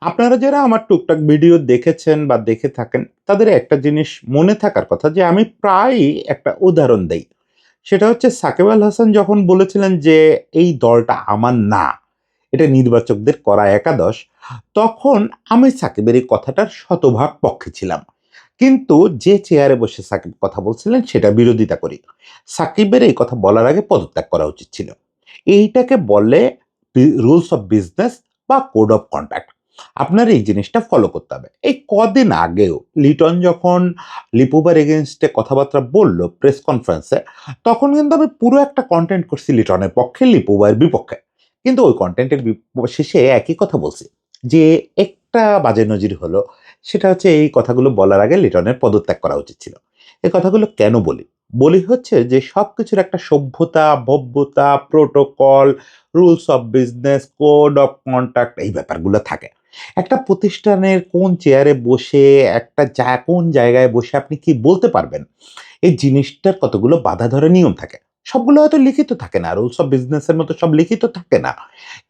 আপনারা যারা আমার টুকটাক ভিডিও দেখেছেন বা দেখে থাকেন, তাদের একটা জিনিস মনে থাকার কথা যে আমি প্রায়ই একটা উদাহরণ দেই। সেটা হচ্ছে সাকিব আল হাসান যখন বলেছিলেন যে, "এই দলটা আমার না, এটা নির্বাচকদের করা একাদশ।" তখন আমি সাকিবের এই কথাটার শতভাগ পক্ষে ছিলাম। কিন্তু যে চেয়ারে বসে সাকিব কথা বলছিলেন সেটার বিরোধিতা করি। সাকিবের এই কথা বলার আগে পদত্যাগ করা উচিত ছিল। এইটাকে বলে রুলস অফ বিজনেস বা কোড অফ কন্ডাক্ট। আপনার এই জিনিসটা ফলো করতে হবে। এই কদিন আগেও লিটন যখন লিপুবার এগেইনস্টে কথাবার্তা বলল প্রেস কনফারেন্সে, তখন কিন্তু আমি পুরো একটা কনটেন্ট করছি লিটনের পক্ষে, লিপুবার বিপক্ষে। কিন্তু ওই কনটেন্টের শেষে একই কথা বলছি যে, একটা বাজে নজির হলো, সেটা হচ্ছে এই কথাগুলো বলার আগে লিটনের পদত্যাগ করা উচিত ছিল। এই কথাগুলো কেন বলি? বলি হচ্ছে যে সবকিছুর একটা সভ্যতা, ভব্যতা, protocol, rules of business, code of conduct এই ব্যাপারগুলো থাকে। একটা প্রতিষ্ঠানের কোন চেয়ারে বসে কোন জায়গায় বসে আপনি কি বলতে পারবেন, এই জিনিসটার কতগুলো বাঁধা ধরা নিয়ম থাকে। সবগুলো হয়তো লিখিত থাকে না। রুলস অফ বিজনেস এর মতো সব লিখিত থাকে না।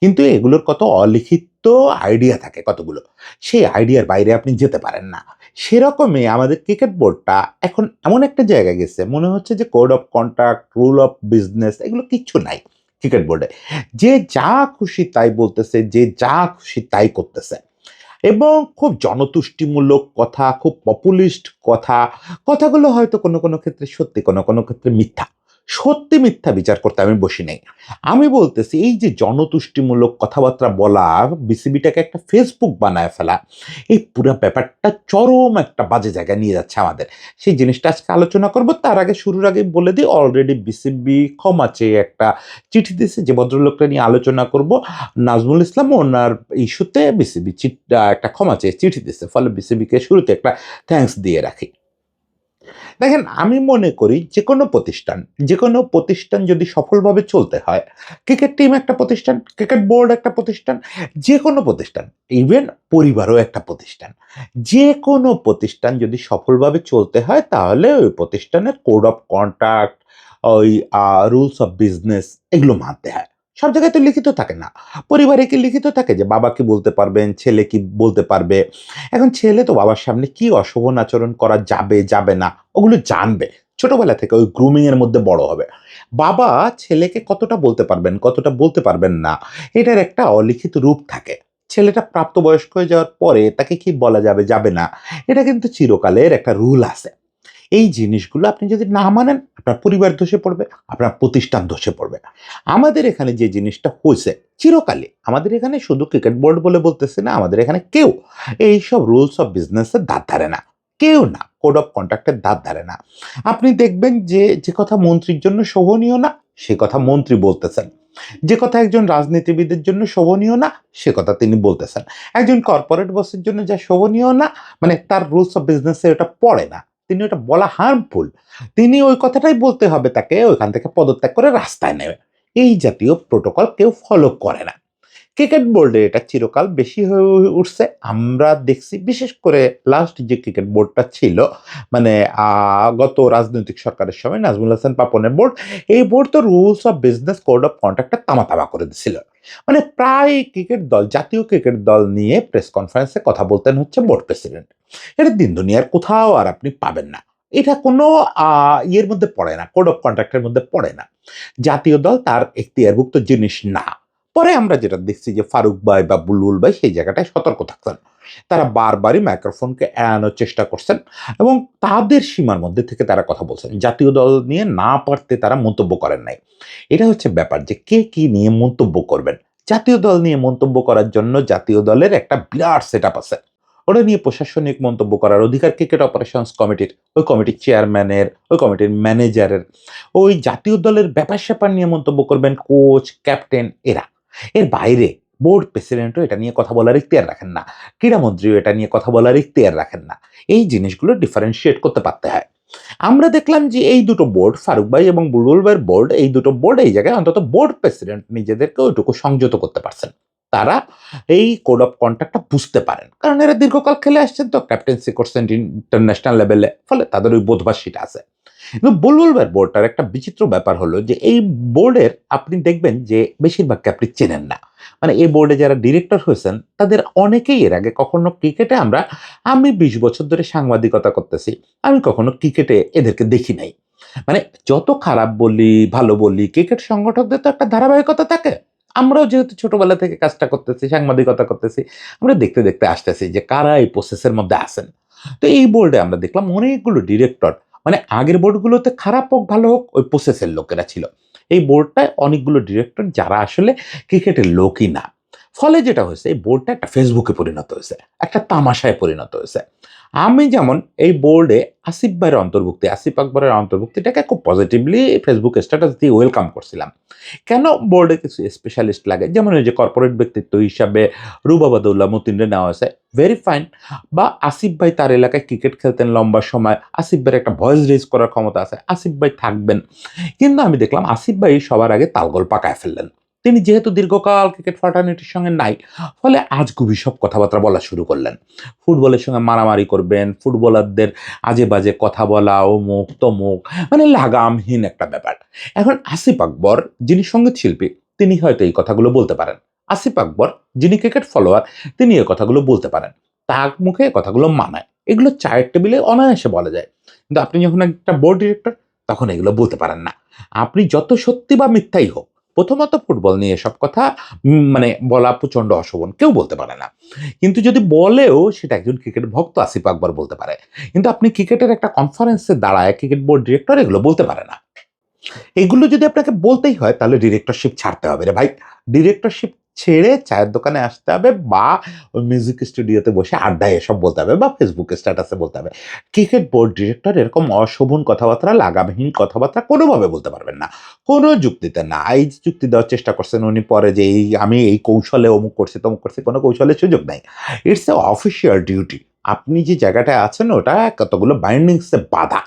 কিন্তু এগুলোর কত অলিখিত আইডিয়া থাকে কতগুলো। সেই আইডিয়ার বাইরে আপনি যেতে পারেন না। সেরকমই আমাদের ক্রিকেট বোর্ডটা এখন এমন একটা জায়গায় গেছে, মনে হচ্ছে যে code of conduct, rule of business এগুলো কিচ্ছু নাই ক্রিকেট বোর্ডে। যে যা খুশি তাই বলতেছে, যে যা খুশি তাই করতেছে। এবং খুব জনতুষ্টিমূলক কথা, খুব পপুলিস্ট কথা। কথাগুলো হয়তো কোনো ক্ষেত্রে সত্যি, কোনো ক্ষেত্রে মিথ্যা। সত্যি মিথ্যা বিচার করতে আমি বসি নাই। আমি বলতেছি এই যে জনতুষ্টিমূলক কথাবার্তা বলা, বিসিবিটাকে একটা ফেসবুক বানায় ফেলা, এই পুরা ব্যাপারটা চরম একটা বাজে জায়গায় নিয়ে যাচ্ছে আমাদের। সেই জিনিসটা আজকে আলোচনা করব। তার আগে শুরুর আগেই বলে দিই অলরেডি বিসিবি ক্ষমা চেয়ে একটা চিঠি দিয়েছে যে ভদ্রলোকটা নিয়ে আলোচনা করব। নাজমুল ইসলাম ওনার ইস্যুতে বিসিবি একটা ক্ষমা চেয়ে চিঠি দিচ্ছে। ফলে বিসিবিকে শুরুতে একটা থ্যাঙ্কস দিয়ে রাখি। দেখেন আমি মনে করি যেকোনো প্রতিষ্ঠান যদি সফলভাবে চলতে হয়, ক্রিকেট টিম একটা প্রতিষ্ঠান, ক্রিকেট বোর্ড একটা প্রতিষ্ঠান, যেকোনো প্রতিষ্ঠান, ইভেন পরিবারও একটা প্রতিষ্ঠান। যেকোনো প্রতিষ্ঠান যদি সফলভাবে চলতে হয় তাহলে ওই প্রতিষ্ঠানের কোড অফ কন্ডাক্ট, ওই রুলস অফ বিজনেস এগুলো মানতে হয়। সব জায়গায় তো লিখিত থাকে না। পরিবারে কি লিখিত থাকে যে বাবা কি বলতে পারবেন, ছেলে কি বলতে পারবে? এখন ছেলে তো বাবার সামনে কি অশোভন আচরণ করা যাবে, যাবে না ওগুলো জানবে। ছোটবেলা থেকে ওই গ্রুমিং এর মধ্যে বড় হবে। বাবা ছেলেকে কতটা বলতে পারবেন, কতটা বলতে পারবেন না, এটার একটা অলিখিত রূপ থাকে। ছেলেটা প্রাপ্তবয়স্ক হয়ে যাওয়ার পরে তাকে কি বলা যাবে, যাবে না, এটা কিন্তু চিরকালের একটা রুল আছে। এই জিনিসগুলো আপনি যদি না মানেন, আপনার পরিবার ধসে পড়বে, আপনার প্রতিষ্ঠান ধসে পড়বে। আমাদের এখানে যে জিনিসটা হইছে চিরকালই, আমাদের এখানে শুধু ক্রিকেট বোর্ড বলে বলতেছি না, আমাদের এখানে কেউ এইসব রুলস অফ বিজনেসের ধার ধারে না। কেউ না, কোড অফ কন্ডাক্টের ধার ধারে না। আপনি দেখবেন যে কথা মন্ত্রীর জন্য শোভনীয় না, সে কথা মন্ত্রী বলতেছেন। যে কথা একজন রাজনীতিবিদের জন্য শোভনীয় না, সে কথা তিনি বলতেছেন। একজন কর্পোরেট বসের জন্য যা শোভনীয় না, মানে তার রুলস অফ বিজনেসে ওটা পড়ে না, তিনি ওটা বলা হার্মফুল, তিনি ওই কথাটাই বলতে হবে তাকে, ওইখান থেকে পদত্যাগ করে রাস্তায় নেবে। এই জাতীয় প্রোটোকল কেউ ফলো করে না। ক্রিকেট বোর্ডে এটা চিরকাল বেশি হয়ে উঠছে। আমরা দেখছি বিশেষ করে লাস্ট যে ক্রিকেট বোর্ডটা ছিল, মানে গত রাজনৈতিক সরকারের সময় নাজমুল হাসান পাপনের বোর্ড, এই বোর্ড তো rules of business, code of কন্ডাক্টটা তামা করে দিছিল। মানে প্রায় ক্রিকেট দল, জাতীয় ক্রিকেট দল নিয়ে প্রেস কনফারেন্সে কথা বলতেন হচ্ছে বোর্ড প্রেসিডেন্ট। এটা দিন দুনিয়ার কোথাও আর আপনি পাবেন না। এটা কোনো ইয়ের মধ্যে পড়ে না, কোড অফ কন্ডাক্টের মধ্যে পড়ে না। জাতীয় দল তার এখতিয়ারভুক্ত জিনিস না। পরে আমরা যেটা দেখছি যে ফারুক ভাই বা বুলবুল ভাই সেই জায়গাটায় সতর্ক থাকতেন। তারা বারবারই মাইক্রোফোনকে এড়ানোর চেষ্টা করছেন এবং তাদের সীমার মধ্যে থেকে তারা কথা বলছেন। জাতীয় দল নিয়ে না পারতে তারা মন্তব্য করেন নাই। এটা হচ্ছে ব্যাপার যে কে কি নিয়ে মন্তব্য করবেন। জাতীয় দল নিয়ে মন্তব্য করার জন্য জাতীয় দলের একটা বিরাট সেটআপ আছে। ওটা নিয়ে প্রশাসনিক মন্তব্য করার অধিকার ক্রিকেট অপারেশনস কমিটির, ওই কমিটির চেয়ারম্যানের, ওই কমিটির ম্যানেজারের। ওই জাতীয় দলের ব্যাপার-স্যাপার নিয়ে মন্তব্য করবেন কোচ, ক্যাপ্টেন এরা। এর বাইরে বোর্ড প্রেসিডেন্টও এটা নিয়ে কথা বলার ইখতিয়ার রাখেন না। ক্রীড়ামন্ত্রীও এটা নিয়ে কথা বলার ইখতিয়ার রাখেন না। এই জিনিসগুলো ডিফারেনশিয়েট করতে পারতে হয়। আমরা দেখলাম যে এই দুটো বোর্ড, ফারুক ভাই এবং বুলবুল ভাইয়ের বোর্ড, এই দুটো বোর্ড এই জায়গায় অন্তত বোর্ড প্রেসিডেন্ট নিজেদেরকে ওইটুকু সংযত করতে পারছেন। তারা এই কোড অফ কন্ডাক্টটা বুঝতে পারেন। কারণ এরা দীর্ঘকাল খেলে আসছেন তো, ক্যাপ্টেন্সি করছেন ইন্টারন্যাশনাল লেভেলে। ফলে তাদের ওই বোধবাসীটা আছে। কিন্তু বুলবুল ভাইয়ের বোর্ডটার একটা বিচিত্র ব্যাপার হলো যে এই বোর্ডের আপনি দেখবেন যে বেশিরভাগকে আপনি চেনেন না। মানে এই বোর্ডে যারা ডিরেক্টর হয়েছেন তাদের অনেকেই এর আগে কখনো ক্রিকেটে আমি ২০ বছর ধরে সাংবাদিকতা করতেছি। আমি কখনো ক্রিকেটে এদেরকে দেখি নাই। মানে যত খারাপ বলি, ভালো বলি, ক্রিকেট সংগঠকদের তো একটা ধারাবাহিকতা থাকে। আমরাও যেহেতু ছোটবেলা থেকে কাজটা করতেছি, সাংবাদিকতা করতেছি, আমরা দেখতে, দেখতে আসতেছি যে কারা এই প্রসেসের মধ্যে আছেন। তো এই বোর্ডে আমরা দেখলাম অনেকগুলো ডিরেক্টর, মানে আগের বোর্ডগুলোতে খারাপ হোক, ভালো হোক, ওই প্রসেসের লোকেরা ছিল। এই বোর্ডটায় অনেকগুলো ডিরেক্টর যারা আসলে ক্রিকেটের লোকই না। ফলে যেটা হয়েছে এই বোর্ডটা একটা ফেসবুকে পরিণত হয়েছে, একটা তামাশায় পরিণত হয়েছে। আমি যেমন এই বোর্ডে আসিফ ভাইয়ের অন্তর্ভুক্তি, আসিফ আকবরের অন্তর্ভুক্তিটাকে খুব পজিটিভলি ফেসবুক স্ট্যাটাস দিয়ে ওয়েলকাম করছিলাম। কেন বোর্ডে কিছু স্পেশালিস্ট লাগে, যেমন ওই যে কর্পোরেট ব্যক্তিত্ব হিসাবে রুবাবাদউল্লাহ মতিনরে নেওয়া হয়েছে, ভেরি ফাইন। বা আসিফ ভাই তার এলাকায় ক্রিকেট খেলতেন লম্বা সময়, আসিফ ভাইয়ের একটা ভয়েস রেজ করার ক্ষমতা আছে, আসিফ ভাই থাকবেন। কিন্তু আমি দেখলাম আসিফ ভাই সবার আগে তালগোল পাকায় ফেললেন। তিনি যেহেতু দীর্ঘকাল ক্রিকেট ফ্রাটার্নিটির সঙ্গে নাই, ফলে আজগুবি সব কথাবার্তা বলা শুরু করলেন। ফুটবলের সঙ্গে মারামারি করবেন, ফুটবলারদের আজে বাজে কথা বলা, অমুক তমুক, মানে লাগামহীন একটা ব্যাপার। এখন আসিফ আকবর যিনি সঙ্গীত শিল্পী, তিনি হয়তো এই কথাগুলো বলতে পারেন। আসিফ আকবর যিনি ক্রিকেট ফলোয়ার, তিনি এই কথাগুলো বলতে পারেন। তার মুখে এই কথাগুলো মানায়। এগুলো চায়ের টেবিলে অনায়াসে বলা যায়। কিন্তু আপনি যখন একটা বোর্ড ডিরেক্টর, তখন এগুলো বলতে পারেন না। আপনি যত সত্যি বা মিথ্যাই হোক, প্রথমত ফুটবল নিয়ে এসব কথা মানে বলা প্রচন্ড অশোভন, কেউ বলতে পারে না। কিন্তু যদি বলেও সেটা একজন ক্রিকেট ভক্ত আসিফ আকবর বলতে পারে। কিন্তু আপনি ক্রিকেটের একটা কনফারেন্সে দাঁড়ায় ক্রিকেট বোর্ড ডিরেক্টর এগুলো বলতে পারে না। এগুলো যদি আপনাকে বলতেই হয় তাহলে ডিরেক্টরশিপ ছাড়তে হবে রে ভাই। ডিরেক্টরশিপ ছেড়ে চায়ের দোকানে আসতে হবে, বা ওই মিউজিক স্টুডিওতে বসে আড্ডায় এসব বলতে হবে, বা ফেসবুকে স্ট্যাটাসে বলতে হবে। ক্রিকেট বোর্ড ডিরেক্টর এরকম অশোভন কথাবার্তা, লাগামহীন কথাবার্তা কোনোভাবে বলতে পারবেন না। কোনো যুক্তিতে না। এই যে যুক্তি দেওয়ার চেষ্টা করছেন উনি পরে যে আমি এই কৌশলে অমুক করছি তমুক করছি, কোনো কৌশলের সুযোগ নাই। It's a official duty. আপনি যে জায়গাটায় আছেন ওটা কতগুলো বাইন্ডিংসে বাঁধা।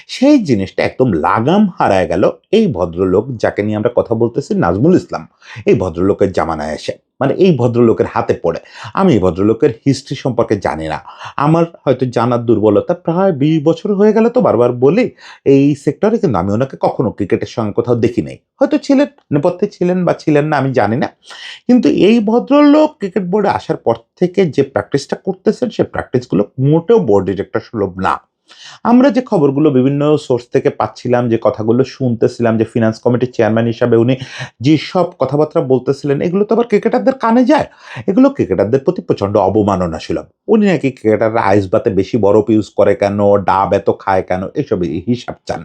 সেই জিনিসটা একদম লাগাম হারায় গেল এই ভদ্রলোক যাকে নিয়ে আমরা কথা বলতেছি, নাজমুল ইসলাম। এই ভদ্রলোকের জামানায় এসে, মানে এই ভদ্রলোকের হাতে পড়ে। আমি এই ভদ্রলোকের হিস্ট্রি সম্পর্কে জানি না। আমার হয়তো জানার দুর্বলতা, প্রায় ২০ বছর হয়ে গেল তো বারবার বলি এই সেক্টরে, কিন্তু আমি ওনাকে কখনো ক্রিকেটের সঙ্গে কোথাও দেখি নাই। হয়তো ছিলেন, নেপথ্যে ছিলেন বা ছিলেন না আমি জানি না। কিন্তু এই ভদ্রলোক ক্রিকেট বোর্ডে আসার পর থেকে যে প্র্যাকটিসটা করতেছেন, সেই প্র্যাকটিসগুলো মোটেও বোর্ড ডিরেক্টর সুলভ না। আমরা যে খবরগুলো বিভিন্ন সোর্স থেকে পাচ্ছিলাম, যে কথাগুলো শুনতেছিলাম, যে ফিনান্স কমিটির চেয়ারম্যান হিসাবে উনি যেসব কথাবার্তা বলতেছিলেন, এগুলো তো আবার ক্রিকেটারদের কানে যায়। এগুলো ক্রিকেটারদের প্রতি প্রচন্ড অবমাননা সুলভ। উনি নাকি ক্রিকেটাররা আইস বাতে বেশি বরফ ইউজ করে কেন, ডাব এত খায় কেন, এসব হিসাব চান।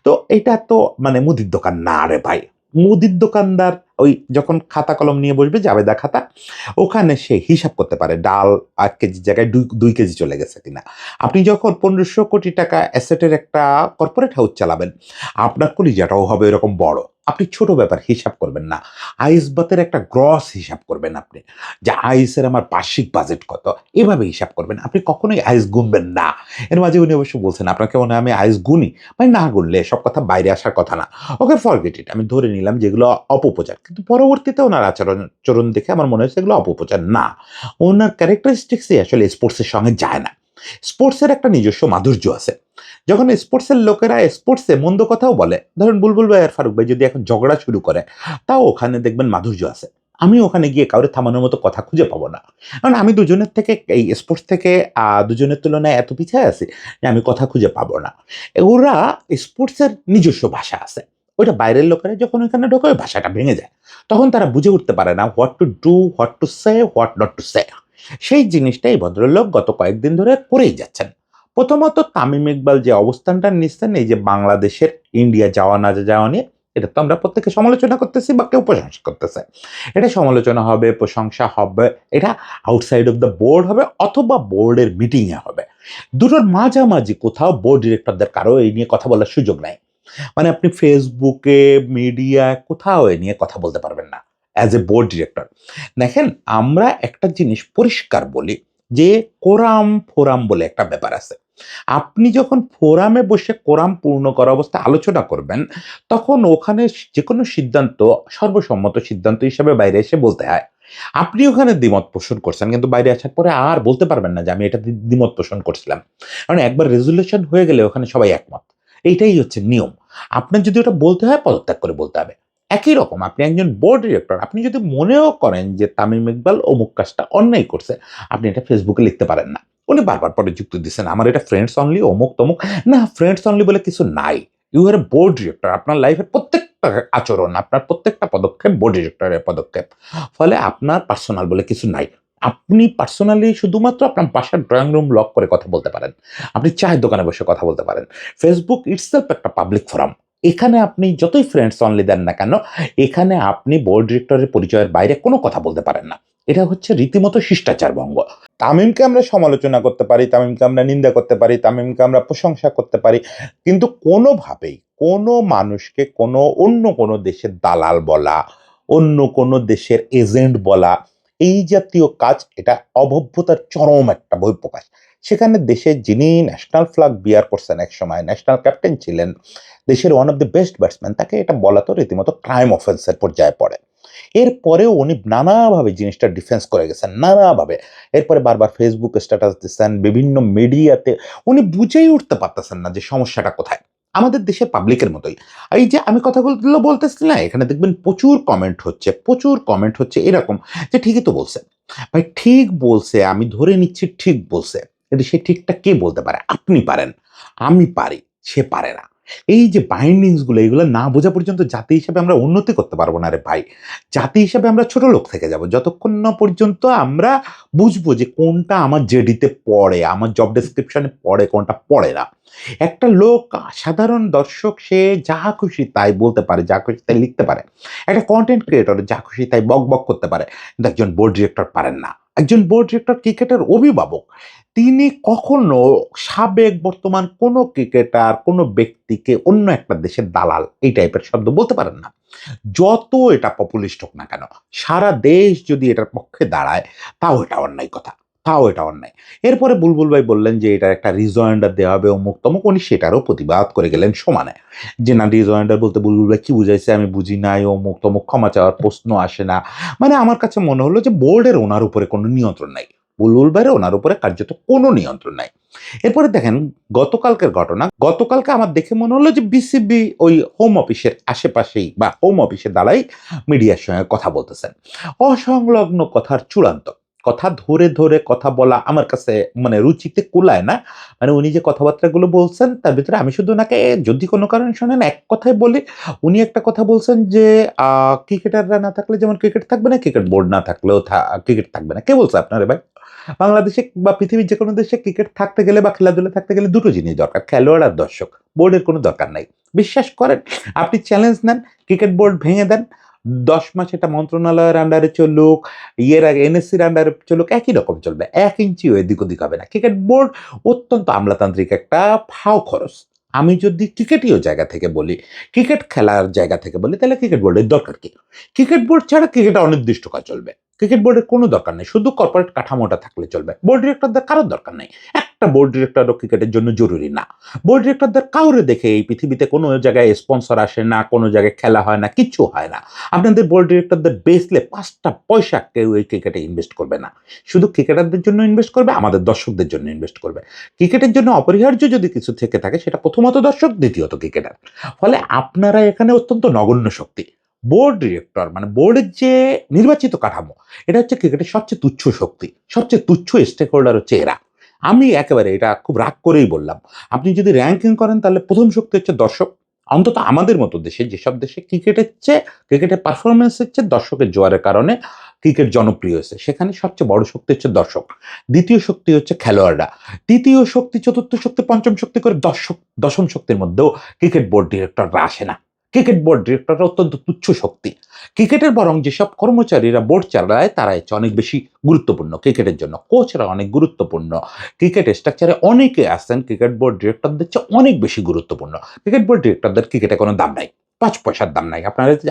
তো এটা তো মানে মুদির দোকান না রে ভাই। মুদির দোকানদার ওই যখন খাতা কলম নিয়ে বসবে, জাবেদা খাতা, ওখানে সে হিসাব করতে পারে ডাল ১ কেজির জায়গায় ২ কেজি চলে গেছে কিনা। আপনি যখন ১৫০০ কোটি টাকা অ্যাসেটের একটা কর্পোরেট হাউস চালাবেন, আপনার কলিজাটাও হবে এরকম বড়। আপনি ছোট ব্যাপার হিসাব করবেন না। আইসবাতের একটা গ্রস হিসাব করবেন আপনি। যে আইসের আমার বার্ষিক বাজেট কত? এভাবে হিসাব করবেন। আপনি কখনোই আইস গুনবেন না। এর মাঝে উনি অবশ্য বলছেন, "আপনাকে মনে হয় আমি আইস গুনি?" ভাই না গুনলে এসব কথা বাইরে আসার কথা না। ওকে ফরগেট ইট। আমি ধরে নিলাম যে এগুলো অপপ্রচার। কিন্তু পরবর্তীতে উনার চরণ দেখে আমার মনে হয়েছে এগুলো অপপ্রচার না। উনার ক্যারেক্টারিস্টিক্সই আসলে স্পোর্টসের সঙ্গে যায় না। স্পোর্টসের একটা নিজস্ব মাধুর্য আছে। যখন স্পোর্টসের লোকেরা স্পোর্টসে মন্দ কথাও বলে, ধরেন বুলবুল ভাই আর ফারুক ভাই যদি এখন ঝগড়া শুরু করে, তাও ওখানে দেখবেন মাধুর্য আছে। আমি ওখানে গিয়ে কাউরে থামানোর মতো কথা খুঁজে পাবো না। কারণ আমি দুজনের থেকে এই স্পোর্টস থেকে দুজনের তুলনায় এত পিছায় আছি যে আমি কথা খুঁজে পাবো না। ওরা স্পোর্টসের নিজস্ব ভাষা আছে। ওইটা বাইরের লোকেরা যখন ওইখানে ঢোকে ওই ভাষাটা ভেঙে যায়। তখন তারা বুঝে উঠতে পারে না what to do, what to say, what not to say. সেই জিনিসটা এই ভদ্রলোক গত কয়েকদিন ধরে করেই যাচ্ছেন। প্রথমত তামিম ইকবাল যে অবস্থানটা নিচ্ছেন এই যে বাংলাদেশের ইন্ডিয়া যাওয়া না যাওয়া নিয়ে, এটা তো আমরা প্রত্যেকে সমালোচনা করতেছি বা কেউ প্রশংসা করতেছে। এটা সমালোচনা হবে, প্রশংসা হবে, এটা আউটসাইড অফ দ্য বোর্ড হবে অথবা বোর্ডের মিটিংয়ে হবে। দুটোর মাঝামাঝি কোথাও বোর্ড ডিরেক্টরদের কারো এই নিয়ে কথা বলার সুযোগ নাই। মানে আপনি ফেসবুকে, মিডিয়ায় কোথাও এ নিয়ে কথা বলতে পারবেন না অ্যাজ এ বোর্ড ডিরেক্টর। দেখেন, আমরা একটা জিনিস পরিষ্কার বলি যে কোরাম ফোরাম বলে একটা ব্যাপার আছে। আপনি যখন ফোরামে বসে কোরাম পূর্ণ করা অবস্থায় আলোচনা করবেন, তখন ওখানে যেকোনো সিদ্ধান্ত সর্বসম্মত সিদ্ধান্ত হিসেবে বাইরে এসে বলতে হয়। আপনি ওখানে দ্বিমত পোষণ করছেন, কিন্তু বাইরে আসার পরে আর বলতে পারবেন না যে আমি এটা দ্বিমত পোষণ করছিলাম। কারণ একবার রেজুলেশন হয়ে গেলে ওখানে সবাই একমত। এইটাই হচ্ছে নিয়ম। আপনার যদি ওটা বলতে হয় পদত্যাগ করে বলতে হবে। একই রকম আপনি একজন বোর্ড ডিরেক্টর, আপনি যদি মনেও করেন যে তামিম ইকবাল অমুক কাজটা অন্যায় করছে, আপনি এটা ফেসবুকে লিখতে পারেন না। উনি বারবার পরে যুক্তি দিচ্ছেন আমার এটা ফ্রেন্ডস অনলি অমুক তমুক। না, ফ্রেন্ডস অনলি বলে কিছু নাই। You are a board director. আপনার লাইফের প্রত্যেকটা আচরণ, আপনার প্রত্যেকটা পদক্ষেপ বোর্ড ডিরেক্টরের পদক্ষেপ। ফলে আপনার পার্সোনাল বলে কিছু নাই। আপনি পার্সোনালি শুধুমাত্র আপনার বাসার ড্রয়িং রুম লক করে কথা বলতে পারেন। আপনি চায়ের দোকানে বসে কথা বলতে পারেন। ফেসবুক ইটসেলফ একটা পাবলিক ফোরাম। এখানে আপনি যতই ফ্রেন্ডস অনলি দেন না কেন, এখানে আপনি বোর্ড ডিরেক্টরের পরিচয়ের বাইরে কোনো কথা বলতে পারেন না। এটা হচ্ছে রীতিমতো শিষ্টাচার ভঙ্গ। তামিমকে আমরা সমালোচনা করতে পারি, তামিমকে আমরা নিন্দা করতে পারি, তামিমকে আমরা প্রশংসা করতে পারি, কিন্তু কোনোভাবেই কোনো মানুষকে অন্য কোনো দেশের দালাল বলা, অন্য কোনো দেশের এজেন্ট বলা, এই জাতীয় কাজ এটা অভব্যতার চরম একটা বহিঃপ্রকাশ। সেখানে দেশের যিনি ন্যাশনাল ফ্ল্যাগ বিয়ার করছেন, একসময় ন্যাশনাল ক্যাপ্টেন ছিলেন, দেশের one of the best batsman, তাকে এটা বলা তো রীতিমতো ক্রাইম অফেন্সের পর্যায়ে পড়ে। এরপরেও উনি নানাভাবে জিনিসটা ডিফেন্স করে গেছেন, নানাভাবে। এরপরে বারবার ফেসবুক স্ট্যাটাস দিচ্ছেন, বিভিন্ন মিডিয়াতে। উনি বুঝেই উঠতে পারতেছেন না যে সমস্যাটা কোথায়। আমাদের দেশের পাবলিকের মতোই। এই যে আমি কথাগুলো বলতেছি না, এখানে দেখবেন প্রচুর কমেন্ট হচ্ছে এরকম যে ঠিকই তো বলছে। ভাই ঠিক বলছে, আমি ধরে নিচ্ছি ঠিক বলছে। কিন্তু সে ঠিকটা কে বলতে পারে? আপনি পারেন, আমি পারি, সে পারে না। এই যে বাইন্ডিংস গুলো, এগুলো না বোঝা পর্যন্ত জাতি হিসেবে আমরা উন্নতি করতে পারবো না রে ভাই। জাতি হিসেবে আমরা ছোট লোক থেকে যাব যতক্ষণ না পর্যন্ত আমরা বুঝবো যে কোনটা আমার জেডিতে পড়ে, আমার জব ডেসক্রিপশনে পড়ে, কোনটা পড়ে না। একটা লোক, সাধারণ দর্শক, সে যা খুশি তাই বলতে পারে, যা খুশি তাই লিখতে পারে। একটা কন্টেন্ট ক্রিয়েটর যা খুশি তাই বক বক করতে পারে, কিন্তু একজন বোর্ড ডিরেক্টর পারেন না। একজন বোর্ড ডিরেক্টর ক্রিকেটের অভিভাবক। তিনি কখনো সাবেক বর্তমান কোনো ক্রিকেটার, কোনো ব্যক্তিকে অন্য একটা দেশের দালাল এই টাইপের শব্দ বলতে পারেন না। যত এটা পপুলিস্ট হোক না কেন, সারা দেশ যদি এটার পক্ষে দাঁড়ায়, তাও এটা অন্যায় কথা, তাও এটা অন্যায়। এরপরে বুলবুল ভাই বললেন যে এটার একটা রিজয়েন্ডার দেওয়া হবে অমুক তমুক, উনি সেটারও প্রতিবাদ করে গেলেন সমানে। যে না, রিজয়েন্ডার বলতে বুলবুল ভাই কি বুঝাইছে আমি বুঝি নাই, অমুক তমুক, ক্ষমা চাওয়ার প্রশ্ন আসে না। মানে আমার কাছে মনে হলো যে বোর্ডের ওনার উপরে কোনো নিয়ন্ত্রণ নাই, বুলবুল ভাইয়ের ওনার উপরে কার্যত কোনো নিয়ন্ত্রণ নাই। এরপরে দেখেন গতকালকের ঘটনা। গতকালকে আমার দেখে মনে হলো যে বিসিবি ওই হোম অফিসের আশেপাশেই বা হোম অফিসের দ্বারাই মিডিয়ার সঙ্গে কথা বলতেছেন। অসংলগ্ন কথার চূড়ান্ত কথা ধরে ধরে কথা বলা আমার কাছে মানে রুচিতে কুলায় না। মানে উনি যে কথাবার্তাগুলো বলছেন তার ভিতরে আমি শুধু ওনাকে যদি কোনো কারণে শোনেন এক কথায় বলি, উনি একটা কথা বলছেন যে ক্রিকেটাররা না থাকলে যেমন ক্রিকেট থাকবে না, ক্রিকেট বোর্ড না থাকলেও ক্রিকেট থাকবে না। কে বলছে আপনারে ভাই? বাংলাদেশে বা পৃথিবীর যে কোনো দেশে ক্রিকেট থাকতে গেলে বা খেলাধুলা থাকতে গেলে দুটো জিনিস দরকার, খেলোয়াড় আর দর্শক। বোর্ডের কোনো দরকার নাই। বিশ্বাস করেন, আপনি চ্যালেঞ্জ নেন, ক্রিকেট বোর্ড ভেঙে দেন, 10 মাস এটা মন্ত্রণালয়ের আন্ডারে চলুক, ইয়ের আগে এনএসসির আন্ডারে চলুক, একই রকম চলবে। 1 ইঞ্চিও এদিক ওদিক হবে না। ক্রিকেট বোর্ড অত্যন্ত আমলাতান্ত্রিক একটা ফাও খরচ। আমি যদি ক্রিকেটীয় জায়গা থেকে বলি, ক্রিকেট খেলার জায়গা থেকে বলি, তাহলে ক্রিকেট বোর্ডের দরকার কি? ক্রিকেট বোর্ড ছাড়া ক্রিকেট অনির্দিষ্টকাল চলবে। ক্রিকেট বোর্ডের কোনো দরকার নেই, শুধু কর্পোরেট কাঠামোটা থাকলে চলবে। বোর্ড ডিরেক্টরদের কারোর দরকার নেই। একটা বোর্ড ডিরেক্টরও ক্রিকেটের জন্য জরুরি না। বোর্ড ডিরেক্টরদের কাউরে দেখে এই পৃথিবীতে কোনো জায়গায় স্পন্সর আসে না, কোনো জায়গায় খেলা হয় না, কিচ্ছু হয় না। আপনাদের বোর্ড ডিরেক্টরদের বেসলে 5টা পয়সা কেউ এই ক্রিকেটে ইনভেস্ট করবে না। শুধু ক্রিকেটারদের জন্য ইনভেস্ট করবে, আমাদের দর্শকদের জন্য ইনভেস্ট করবে। ক্রিকেটের জন্য অপরিহার্য যদি কিছু থেকে থাকে, সেটা প্রথমত দর্শক, দ্বিতীয়ত ক্রিকেটার। ফলে আপনারা এখানে অত্যন্ত নগণ্য শক্তি। বোর্ড ডিরেক্টর মানে বোর্ডের যে নির্বাচিত কাঠামো, এটা হচ্ছে ক্রিকেটের সবচেয়ে তুচ্ছ শক্তি, সবচেয়ে তুচ্ছ স্টেক হোল্ডার হচ্ছে এরা। আমি একেবারে এটা খুব রাগ করেই বললাম। আপনি যদি র্যাঙ্কিং করেন তাহলে প্রথম শক্তি হচ্ছে দর্শক। অন্তত আমাদের মতো দেশে, যেসব দেশে ক্রিকেটের পারফরমেন্সের চেয়ে দর্শকের জোয়ারের কারণে ক্রিকেট জনপ্রিয় হয়েছে, সেখানে সবচেয়ে বড় শক্তি হচ্ছে দর্শক। দ্বিতীয় শক্তি হচ্ছে খেলোয়াড়রা। তৃতীয় শক্তি, চতুর্থ শক্তি, পঞ্চম শক্তি করে দর্শক। দশম শক্তির মধ্যেও ক্রিকেট বোর্ড ডিরেক্টররা আসে না। ক্রিকেট বোর্ড ডিরেক্টররা অত্যন্ত তুচ্ছ শক্তি। ক্রিকেটের বরং যেসব কর্মচারীরা বোর্ড চালায় তারা হচ্ছে অনেক বেশি গুরুত্বপূর্ণ ক্রিকেটের জন্য। কোচরা অনেক গুরুত্বপূর্ণ। ক্রিকেট স্ট্রাকচারে অনেকে আছেন ক্রিকেট বোর্ড ডিরেক্টরদের চেয়ে অনেক বেশি গুরুত্বপূর্ণ। ক্রিকেট বোর্ড ডিরেক্টরদের ক্রিকেটে কোনো দাম নাই। ৫ পয়সার দাম নাই।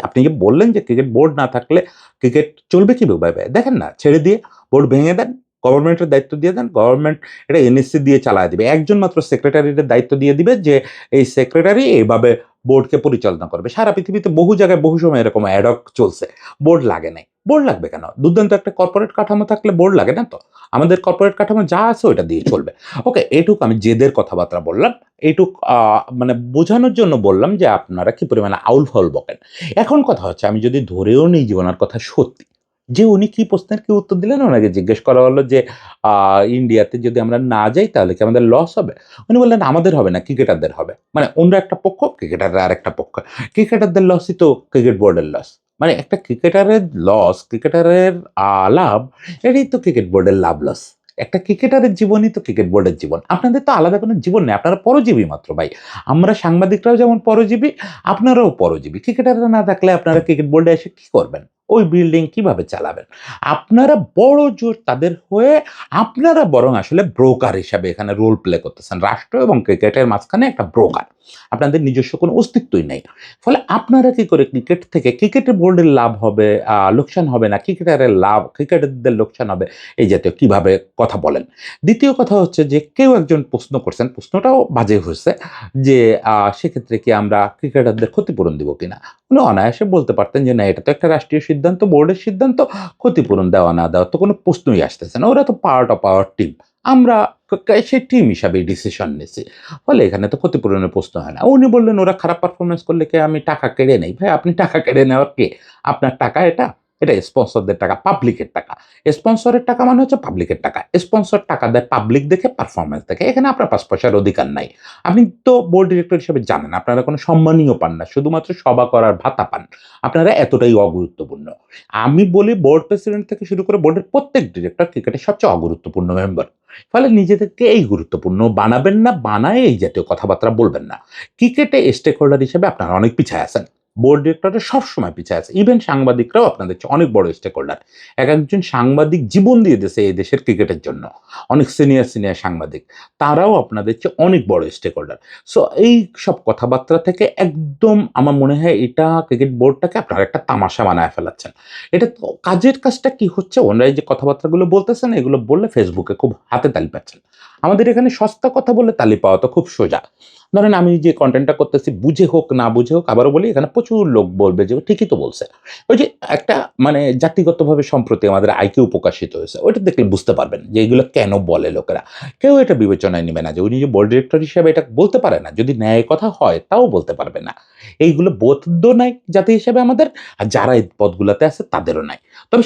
আপনি যে বললেন যে ক্রিকেট বোর্ড না থাকলে ক্রিকেট চলবে কিভাবে? দেখেন না, ছেড়ে দিয়ে বোর্ড ভেঙে দেন, গভর্নমেন্টের দায়িত্ব দিয়ে দেন, গভর্নমেন্ট এটা এনএসসি দিয়ে চালায় দিবে। একজন মাত্র সেক্রেটারির দায়িত্ব দিয়ে দিবে যে এই সেক্রেটারি এইভাবে বোর্ডকে পরিচালনা করবে। সারা পৃথিবীতে বহু জায়গায় বহু সময় এরকম অ্যাডহক চলছে। বোর্ড লাগে নাই। বোর্ড লাগবে কেন? দুর্দান্ত একটা কর্পোরেট কাঠামো থাকলে বোর্ড লাগে না তো। আমাদের কর্পোরেট কাঠামো যা আছে ওইটা দিয়ে চলবে। ওকে, এটুক আমি জেদের কথাবার্তা বললাম। এইটুক মানে বোঝানোর জন্য বললাম যে আপনারা কি পরিমাণে আউল-ফাউল বকেন। এখন কথা হচ্ছে আমি যদি ধরেও নিই যে ওনার কথা সত্যি, যে উনি কি প্রশ্নের কি উত্তর দিলেন? ওনাকে জিজ্ঞেস করা হলো যে, আ "ইন্ডিয়াতে যদি আমরা না যাই তাহলে কি আমাদের লস হবে?" উনি বললেন, "আমাদের হবে না, ক্রিকেটারদের হবে।" মানে অন্য একটা পক্ষ, ক্রিকেটাররা আরেকটা পক্ষ। ক্রিকেটারদের লসই তো ক্রিকেট বোর্ডের লস। মানে একটা ক্রিকেটারের লস, ক্রিকেটারের লাভ, এটাই তো ক্রিকেট বোর্ডের লাভ-লস। একটা ক্রিকেটারের জীবনই তো ক্রিকেট বোর্ডের জীবন। আপনাদের তো আলাদা কোনো জীবন নেই। আপনারা পরজীবী মাত্র ভাই। আমরা সাংবাদিকরাও যেমন পরজীবী, আপনারাও পরজীবী। ক্রিকেটাররা না থাকলে আপনারা ক্রিকেট বোর্ডে এসে কি করবেন? ওই বিল্ডিং কিভাবে চালাবেন? আপনারা বড় জোর তাদের হয়ে আপনারা বরং আসলে ব্রোকার হিসাবে এখানে রোল প্লে করতেছেন। রাষ্ট্র এবং ক্রিকেটের মাঝখানে একটা ব্রোকার। আপনাদের নিজস্ব কোনো অস্তিত্বই নেই। ফলে আপনারা কি করে ক্রিকেট থেকে ক্রিকেটের বোর্ডের লাভ হবে, লোকসান হবে না, ক্রিকেটারের লাভ, ক্রিকেটারদের লোকসান হবে, এই জাতীয় কিভাবে কথা বলেন। দ্বিতীয় কথা হচ্ছে যে কেউ একজন প্রশ্ন করছেন, প্রশ্নটাও বাজে হয়েছে যে সেক্ষেত্রে কি আমরা ক্রিকেটারদের ক্ষতিপূরণ দিব কিনা? উনি অনায়াসে বলতে পারতেন যে, "না, এটা তো একটা রাষ্ট্রীয় সিদ্ধান্ত, বোর্ডের সিদ্ধান্ত। ক্ষতিপূরণ দেওয়া না দেওয়ার তো কোনো প্রশ্নই আসতেছে না। ওরা তো পার্ট অফ আওয়ার টিম। আমরা সেই টিম হিসাবেই ডিসিশন নিছি। ফলে এখানে তো ক্ষতিপূরণের প্রশ্ন হয় না।" উনি বললেন, "ওরা খারাপ পারফরম্যান্স করলে কি আমি টাকা কেড়ে নেই?" ভাই, আপনি টাকা কেড়ে নেওয়ার কে? আপনার টাকা এটা? এটা স্পন্সরদের টাকা, পাবলিকের টাকা। স্পন্সরের টাকা মানে হচ্ছে পাবলিকের টাকা। স্পন্সর টাকা দেয় পাবলিক দেখে, পারফরম্যান্স দেখে। এখানে আপনার ৫ পয়সার অধিকার নাই। আপনি তো বোর্ড ডিরেক্টর হিসেবে জানেন, আপনারা কোনো সম্মানীয় পান না। শুধুমাত্র সভা করার ভাতা পান। আপনারা এতটাই অগুরুত্বপূর্ণ। আমি বলি বোর্ড প্রেসিডেন্ট থেকে শুরু করে বোর্ডের প্রত্যেক ডিরেক্টর ক্রিকেটের সবচেয়ে অগুরুত্বপূর্ণ মেম্বার। ফলে নিজেদেরকে এই গুরুত্বপূর্ণ বানাবেন না, বানায়ে এই জাতীয় কথাবার্তা বলবেন না। ক্রিকেটে স্টেক হোল্ডার হিসেবে আপনারা অনেক পিছায় আছেন। বোর্ড ডিরেক্টররা সবসময় পিছায় আছে। ইভেন সাংবাদিকরাও আপনাদের চেয়ে অনেক বড় স্টেক হোল্ডার। একেকজন সাংবাদিক জীবন দিয়ে দিয়েছে এই দেশের ক্রিকেটের জন্য। অনেক সিনিয়র সাংবাদিক। তারাও আপনাদের চেয়ে অনেক বড় স্টেক হোল্ডার। সো এই সব কথাবার্তা থেকে একদম আমার মনে হয় এটা ক্রিকেট বোর্ডটাকে আপনারা একটা তামাশা বানায় ফেলাচ্ছেন। এটা তো কাজের কাজটা কি হচ্ছে? ওনারা এই যে কথাবার্তাগুলো বলতেছেন, এগুলো বললে ফেসবুকে খুব হাতে তালি পাচ্ছেন। আমাদের এখানে সস্তা কথা বললে তালি পাওয়া তো খুব সোজা। ধরেন আমি যে কনটেন্টটা করতেছি বুঝে হোক না বুঝে হোক, আবারও বলি এখানে প্রচুর লোক বলবে যে, "ও ঠিকই তো বলছে।" ওই যে একটা মানে জাতিগতভাবে সম্প্রতি আমাদের আইকিউ প্রকাশিত হয়েছে। ওইটা দেখলে বুঝতে পারবেন যে এগুলো কেন বলে লোকেরা। কেউ এটা বিবেচনায় নিবে না যে উনি যে বোর্ড ডিরেক্টর হিসেবে এটা বলতে পারে না। যদি ন্যায় কথা হয় তাও বলতে পারবে না। এইগুলো বোধও নাই জাতি হিসেবে আমাদের, আর যারা এই পদগুলাতে আছে তাদেরও নাই। তবে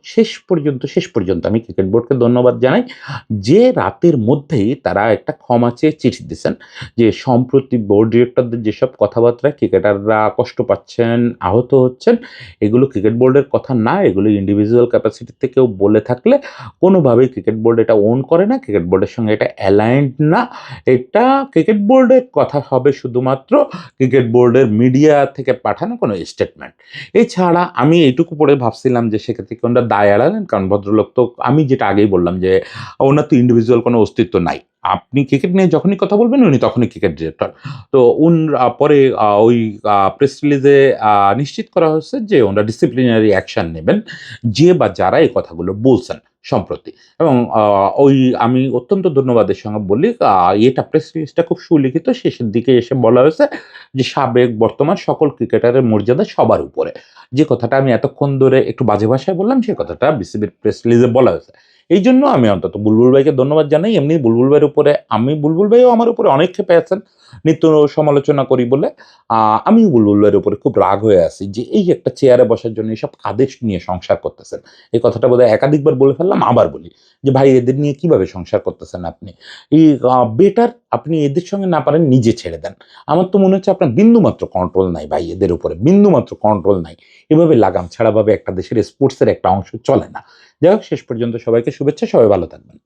শেষ পর্যন্ত আমি ক্রিকেট বোর্ডকে ধন্যবাদ জানাই যে রাতের মধ্যেই তারা একটা ক্ষমা চেয়ে চিঠি দিছেন যে সম্প্রতি বোর্ড ডিরেক্টরদের যেসব কথাবার্তায় ক্রিকেটাররা কষ্ট পাচ্ছেন, আহত হচ্ছেন, এগুলো ক্রিকেট বোর্ডের কথা না, এগুলো ইন্ডিভিজুয়াল ক্যাপাসিটিতে কেউ বলে থাকলে কোনোভাবেই ক্রিকেট বোর্ড এটা ওন করে না, ক্রিকেট বোর্ডের সঙ্গে এটা অ্যালাইনড না। এটা ক্রিকেট বোর্ডের কথা হবে শুধুমাত্র ক্রিকেট বোর্ডের মিডিয়া থেকে পাঠানো কোনো স্টেটমেন্ট। এছাড়া আমি এইটুকু পড়ে ভাবছিলাম যে সেক্ষেত্রে কি ওনারা দায় এড়ালেন? কারণ ভদ্রলোক তো আমি যেটা আগেই বললাম যে ওনার তো ইন্ডিভিজুয়াল কোনো অস্তিত্ব নাই। আপনি ক্রিকেট নিয়ে যখনই কথা বলবেন উনি তখনই ক্রিকেট ডিরেক্টর। তো পরে ওই প্রেস রিলিজে নিশ্চিত করা হয়েছে যে ওনারা ডিসিপ্লিনারি অ্যাকশন নেবেন। যে বা যারা এই কথাগুলো বলছেন সম্প্রতি। এবং ওই আমি অত্যন্ত ধন্যবাদের সঙ্গে বলি এটা প্রেস রিলিজটা খুব সুলিখিত। শেষের দিকে এসে বলা হয়েছে যে সাবেক বর্তমান সকল ক্রিকেটারের মর্যাদা সবার উপরে। যে কথাটা আমি এতক্ষণ ধরে একটু বাজে ভাষায় বললাম সে কথাটা বিসিবির প্রেস রিলিজে বলা হয়েছে। এইজন্য আমি অন্তত বুলবুল ভাইকে ধন্যবাদ জানাই। এমনি বুলবুল ভাইয়ের উপরে বুলবুল ভাইও আমার উপরে অনেক ক্ষেপে আছেন। নিত্য সমালোচনা করি বলে। আ আমিও বুলবুল ভাইয়ের উপরে খুব রাগ হয়ে আছি যে এই একটা চেয়ারে বসার জন্য এসব কাদের নিয়ে সংসার করতেছেন। এই কথাটা বোধহয় একাধিকবার বলে ফেললাম, আবার বলি যে ভাই এদের নিয়ে কিভাবে সংসার করতেছেন আপনি? এই বেটার আপনি এদের সঙ্গে না পারেন নিজে ছেড়ে দেন। আমার তো মনে হচ্ছে আপনার বিন্দুমাত্র কন্ট্রোল নাই ভাই এদের উপরে। বিন্দুমাত্র কন্ট্রোল নাই। এভাবে লাগাম ছাড়াভাবে একটা দেশের স্পোর্টস এর একটা অংশ চলে না। যাই হোক, শেষ পর্যন্ত সবাইকে শুভেচ্ছা। সবাই ভালো থাকবেন।